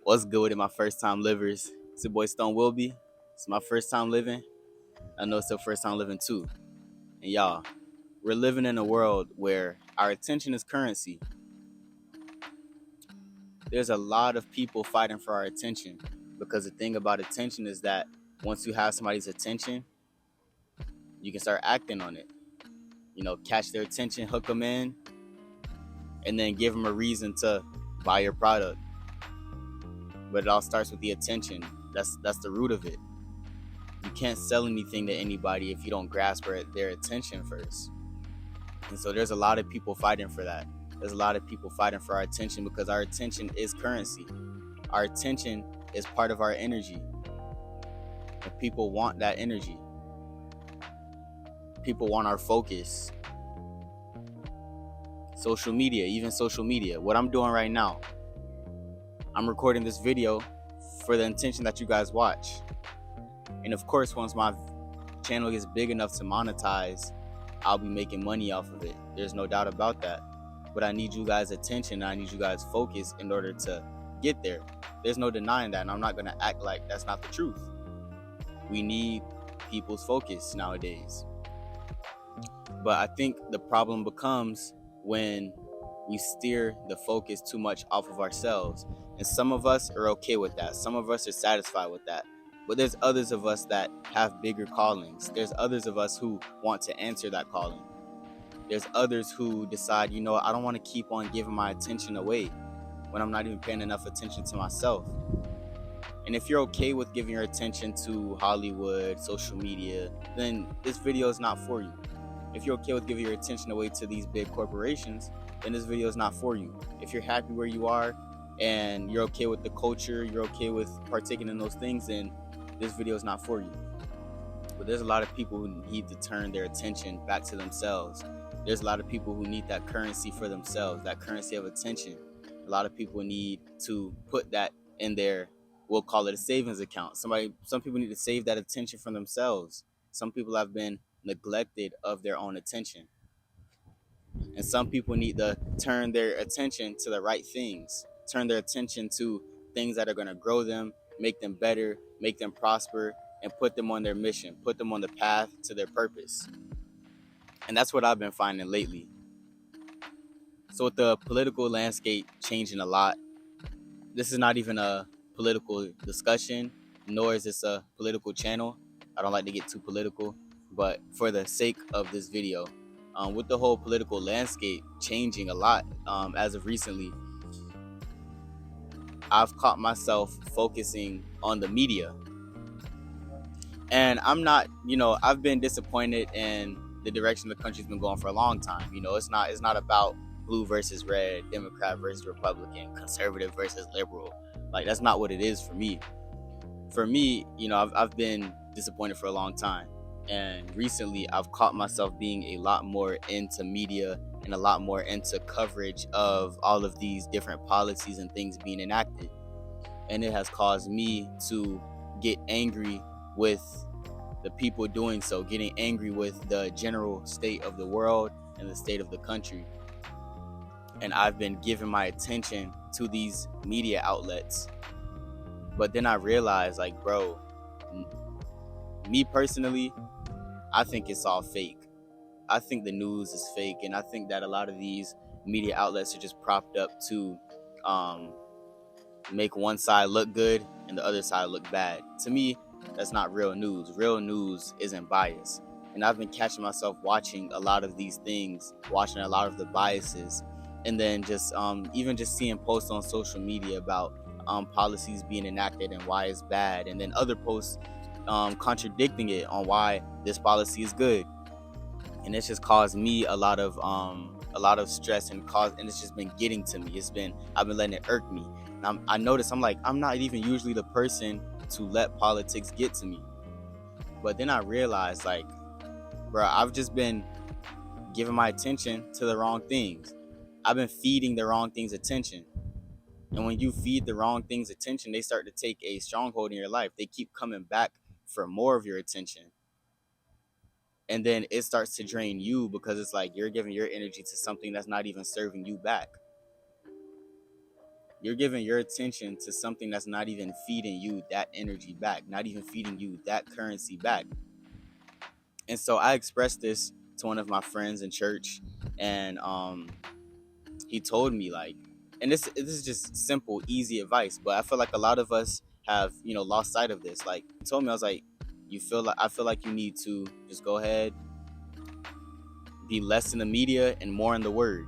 What's good with my first time livers? It's your boy Stone Wilby. It's my first time living. I know it's your first time living too. And y'all, we're living in a world where our attention is currency. There's a lot of people fighting for our attention because the thing about attention is that once you have somebody's attention, you can start acting on it. Catch their attention, hook them in, and then give them a reason to buy your product. But it all starts with the attention. That's the root of it. You can't sell anything to anybody if you don't grasp their attention first. And so there's a lot of people fighting for that. There's a lot of people fighting for our attention because our attention is currency. Our attention is part of our energy. And people want that energy. People want our focus. Social media. What I'm doing right now, I'm recording this video for the intention that you guys watch. And of course, once my channel gets big enough to monetize, I'll be making money off of it. There's no doubt about that. But I need you guys' attention. I need you guys' focus in order to get there. There's no denying that, and I'm not going to act like that's not the truth. We need people's focus nowadays. But I think the problem becomes when we steer the focus too much off of ourselves. And some of us are okay with that. Some of us are satisfied with that. But there's others of us that have bigger callings. There's others of us who want to answer that calling. There's others who decide, I don't want to keep on giving my attention away when I'm not even paying enough attention to myself. And if you're okay with giving your attention to Hollywood, social media, then this video is not for you. If you're okay with giving your attention away to these big corporations, then this video is not for you. If you're happy where you are and you're okay with the culture, you're okay with partaking in those things, then this video is not for you. But there's a lot of people who need to turn their attention back to themselves. There's a lot of people who need that currency for themselves, that currency of attention. A lot of people need to put that in their, we'll call it a savings account. Some people need to save that attention from themselves. Some people have been neglected of their own attention. And some people need to turn their attention to the right things, turn their attention to things that are going to grow them, make them better, make them prosper, and put them on their mission, put them on the path to their purpose. And that's what I've been finding lately. So with the political landscape changing a lot, this is not even a political discussion, nor is this a political channel. I don't like to get too political, but for the sake of this video, with the whole political landscape changing a lot as of recently, I've caught myself focusing on the media. And I'm not, I've been disappointed in the direction the country's been going for a long time. It's not about blue versus red, Democrat versus Republican, conservative versus liberal. Like, that's not what it is for me. For me, I've been disappointed for a long time. And recently, I've caught myself being a lot more into media and a lot more into coverage of all of these different policies and things being enacted. And it has caused me to get angry with the people doing so, getting angry with the general state of the world and the state of the country. And I've been giving my attention to these media outlets. But then I realized, bro, me personally, I think it's all fake. I think the news is fake, and I think that a lot of these media outlets are just propped up to make one side look good and the other side look bad. To me, that's not real news. Real news isn't biased. And I've been catching myself watching a lot of these things, watching a lot of the biases, and then just even just seeing posts on social media about policies being enacted and why it's bad, and then other posts contradicting it on why this policy is good. And it's just caused me a lot of stress and it's just been getting to me. I've been letting it irk me. And I notice I'm not even usually the person to let politics get to me. But then I realized, bro, I've just been giving my attention to the wrong things. I've been feeding the wrong things attention. And when you feed the wrong things attention, they start to take a stronghold in your life. They keep coming back for more of your attention. And then it starts to drain you because it's like you're giving your energy to something that's not even serving you back. You're giving your attention to something that's not even feeding you that energy back, not even feeding you that currency back. And so I expressed this to one of my friends in church, and he told me, like, and this is just simple, easy advice, but I feel like a lot of us have, lost sight of this. Like, he told me, I was like, I feel like you need to just go ahead, be less in the media and more in the word.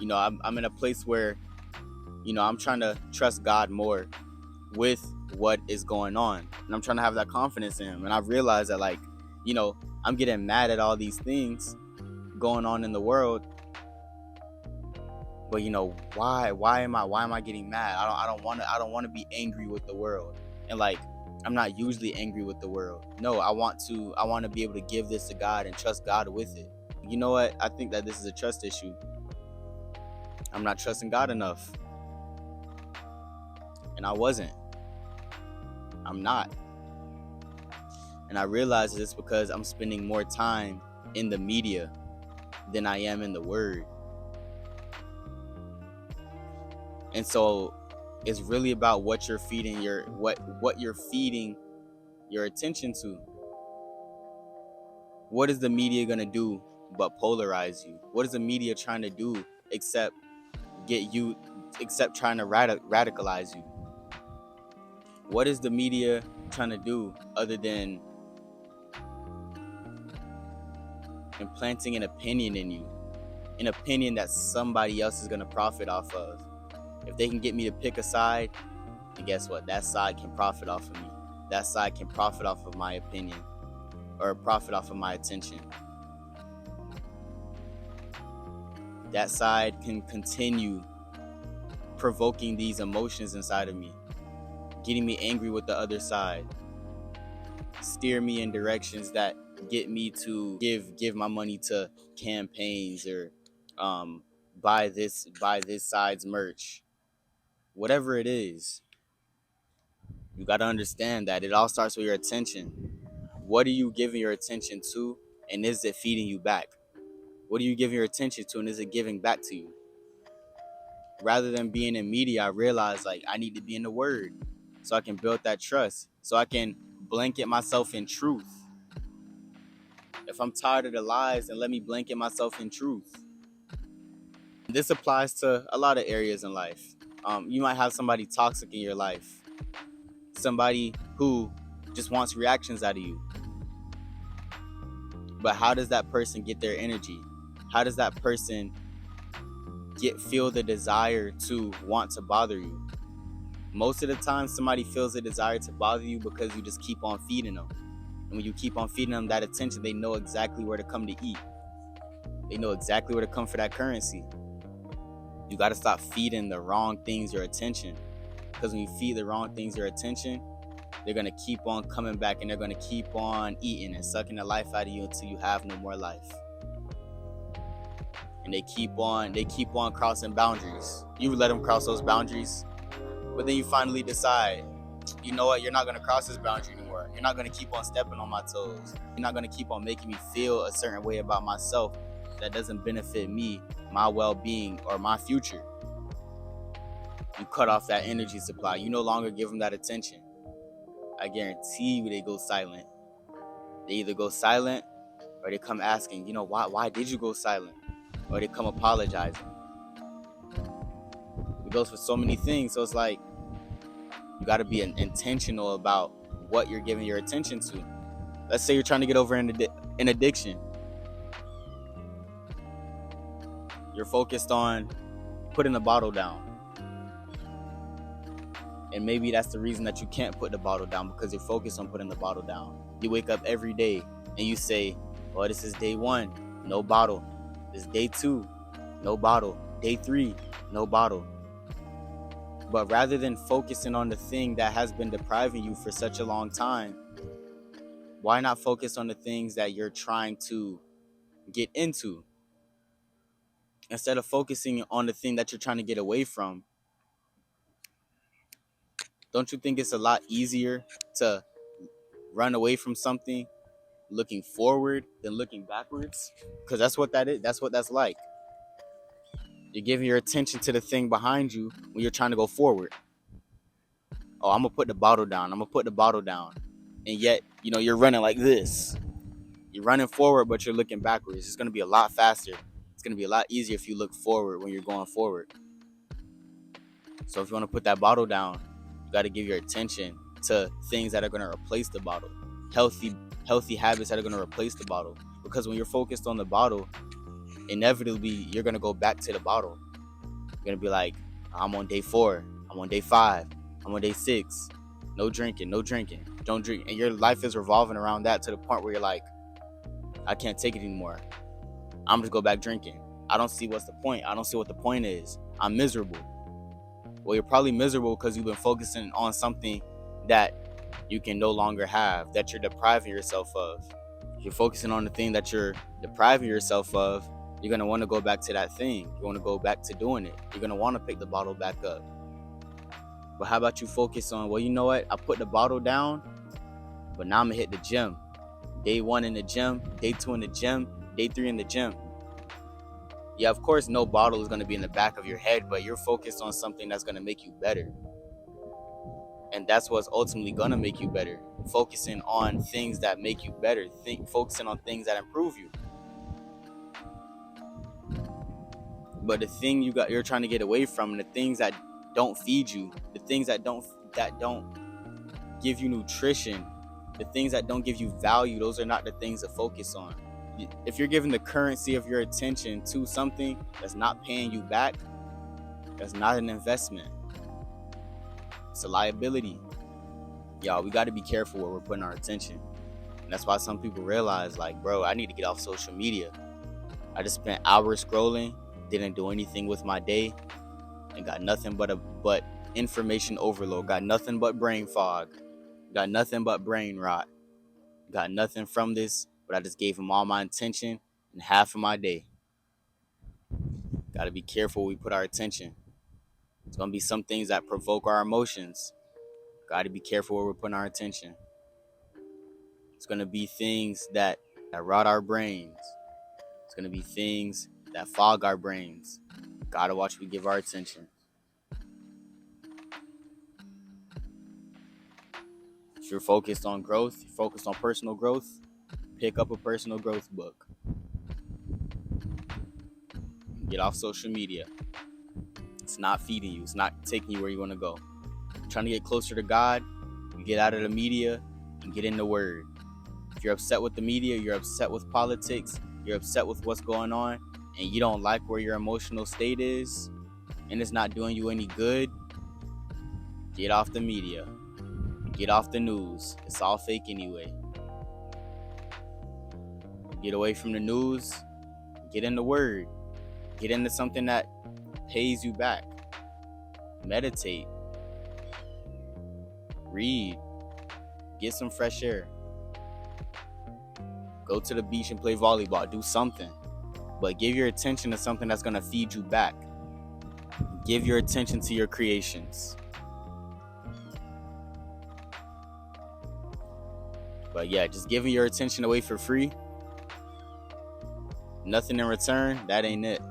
I'm in a place where, I'm trying to trust God more with what is going on, and I'm trying to have that confidence in him. And I realized that, like, I'm getting mad at all these things going on in the world, but why am I getting mad? I don't want to be angry with the world. And, like, I'm not usually angry with the world. No, I want to be able to give this to God and trust God with it. You know what? I think that this is a trust issue. I'm not trusting God enough. And I wasn't. I'm not. And I realize it's because I'm spending more time in the media than I am in the word. And so it's really about what you're feeding what you're feeding your attention to. What is the media gonna do but polarize you? What is the media trying to do except trying to radicalize you? What is the media trying to do other than implanting an opinion in you? An opinion that somebody else is gonna profit off of. If they can get me to pick a side, and guess what? That side can profit off of me. That side can profit off of my opinion, or profit off of my attention. That side can continue provoking these emotions inside of me, getting me angry with the other side, steer me in directions that get me to give my money to campaigns, or buy this side's merch. Whatever it is, you got to understand that it all starts with your attention. What are you giving your attention to, and is it feeding you back? What are you giving your attention to, and is it giving back to you? Rather than being in media, I realized, like, I need to be in the word so I can build that trust, so I can blanket myself in truth. If I'm tired of the lies, then let me blanket myself in truth. This applies to a lot of areas in life. You might have somebody toxic in your life, somebody who just wants reactions out of you. But how does that person get their energy? How does that person feel the desire to want to bother you? Most of the time, somebody feels the desire to bother you because you just keep on feeding them. And when you keep on feeding them that attention, they know exactly where to come to eat. They know exactly where to come for that currency. You got to stop feeding the wrong things your attention. Because when you feed the wrong things your attention, they're going to keep on coming back, and they're going to keep on eating and sucking the life out of you until you have no more life. And they keep on crossing boundaries. You let them cross those boundaries, but then you finally decide, you know what, you're not going to cross this boundary anymore. You're not going to keep on stepping on my toes. You're not going to keep on making me feel a certain way about myself that doesn't benefit me, my well-being, or my future. You cut off that energy supply. You no longer give them that attention. I guarantee you they go silent. They either go silent, or they come asking, why did you go silent? Or they come apologizing. It goes for so many things. So it's like, you got to be intentional about what you're giving your attention to. Let's say you're trying to get over an addiction. You're focused on putting the bottle down. And maybe that's the reason that you can't put the bottle down, because you're focused on putting the bottle down. You wake up every day and you say, well, this is day 1, no bottle. This is day 2, no bottle. Day 3, no bottle. But rather than focusing on the thing that has been depriving you for such a long time, why not focus on the things that you're trying to get into? Instead of focusing on the thing that you're trying to get away from, don't you think it's a lot easier to run away from something looking forward than looking backwards? Because that's what that is. That's what that's like. You're giving your attention to the thing behind you when you're trying to go forward. Oh, I'm gonna put the bottle down. I'm gonna put the bottle down. And yet, you're running like this. You're running forward, but you're looking backwards. It's gonna be a lot faster. It's gonna be a lot easier if you look forward when you're going forward. So if you want to put that bottle down, you got to give your attention to things that are going to replace the bottle. Healthy habits that are going to replace the bottle. Because when you're focused on the bottle, inevitably you're going to go back to the bottle. You're going to be like, I'm on day 4, I'm on day 5, I'm on day 6. No drinking, don't drink. And your life is revolving around that to the point where you're like, I can't take it anymore. I'm just go back drinking. I don't see what's the point. I don't see what the point is. I'm miserable. Well, you're probably miserable because you've been focusing on something that you can no longer have, that you're depriving yourself of. If you're focusing on the thing that you're depriving yourself of, you're going to want to go back to that thing. You want to go back to doing it. You're going to want to pick the bottle back up. But how about you focus on, well, you know what? I put the bottle down, but now I'm going to hit the gym. Day 1 in the gym, day 2 in the gym, day 3 in the gym. Yeah, of course, no bottle is going to be in the back of your head, but you're focused on something that's going to make you better. And that's what's ultimately going to make you better. Focusing on things that make you better. Focusing on things that improve you. But the thing you're trying to get away from, the things that don't feed you, the things that don't give you nutrition, the things that don't give you value, those are not the things to focus on. If you're giving the currency of your attention to something that's not paying you back, that's not an investment. It's a liability. Y'all, we got to be careful where we're putting our attention. And that's why some people realize, like, bro, I need to get off social media. I just spent hours scrolling, didn't do anything with my day, and got nothing but information overload, got nothing but brain fog, got nothing but brain rot, got nothing from this, but I just gave him all my attention and half of my day. Got to be careful where we put our attention. It's going to be some things that provoke our emotions. Got to be careful where we're putting our attention. It's going to be things that rot our brains. It's going to be things that fog our brains. Got to watch we give our attention. If you're focused on growth, you're focused on personal growth, pick up a personal growth book. Get off social media. It's not feeding you. It's not taking you where you want to go. You're trying to get closer to God, you get out of the media and get in the Word. If you're upset with the media, you're upset with politics, you're upset with what's going on, and you don't like where your emotional state is, and it's not doing you any good, get off the media. Get off the news. It's all fake anyway. Get away from the news. Get in the Word. Get into something that pays you back. Meditate. Read. Get some fresh air. Go to the beach and play volleyball. Do something. But give your attention to something that's going to feed you back. Give your attention to your creations. But yeah, just giving your attention away for free, nothing in return, that ain't it.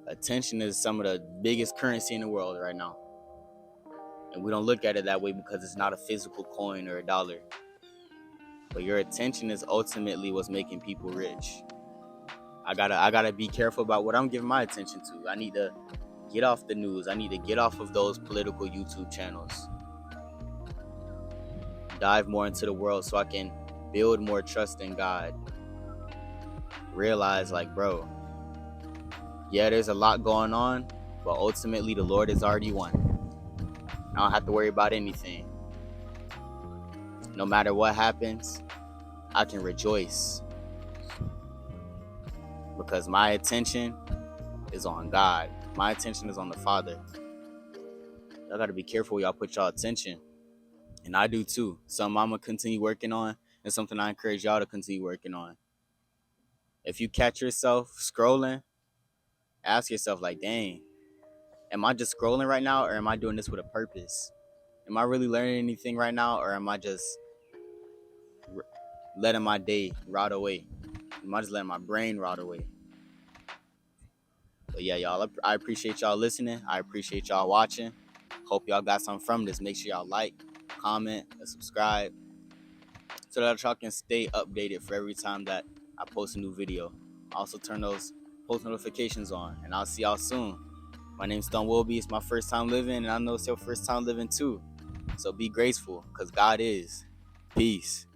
Attention is some of the biggest currency in the world right now. And we don't look at it that way because it's not a physical coin or a dollar. But your attention is ultimately what's making people rich. I gotta be careful about what I'm giving my attention to. I need to get off the news. I need to get off of those political YouTube channels. Dive more into the world so I can build more trust in God. Realize, like, bro, yeah, there's a lot going on, but ultimately the Lord has already won. I don't have to worry about anything. No matter what happens, I can rejoice because my attention is on God. My attention is on the Father. Y'all gotta be careful where y'all put y'all attention. And I do too. Something I'm going to continue working on and something I encourage y'all to continue working on. If you catch yourself scrolling, ask yourself, like, dang, am I just scrolling right now or am I doing this with a purpose? Am I really learning anything right now or am I just letting my day rot away? Am I just letting my brain rot away? But yeah, y'all, I appreciate y'all listening. I appreciate y'all watching. Hope y'all got something from this. Make sure y'all like, comment, and subscribe so that y'all can stay updated for every time that I post a new video. Also turn those post notifications on, and I'll see y'all soon. My name's Stone Wilby. It's my first time living, and I know it's your first time living too. So be graceful, because God is. Peace.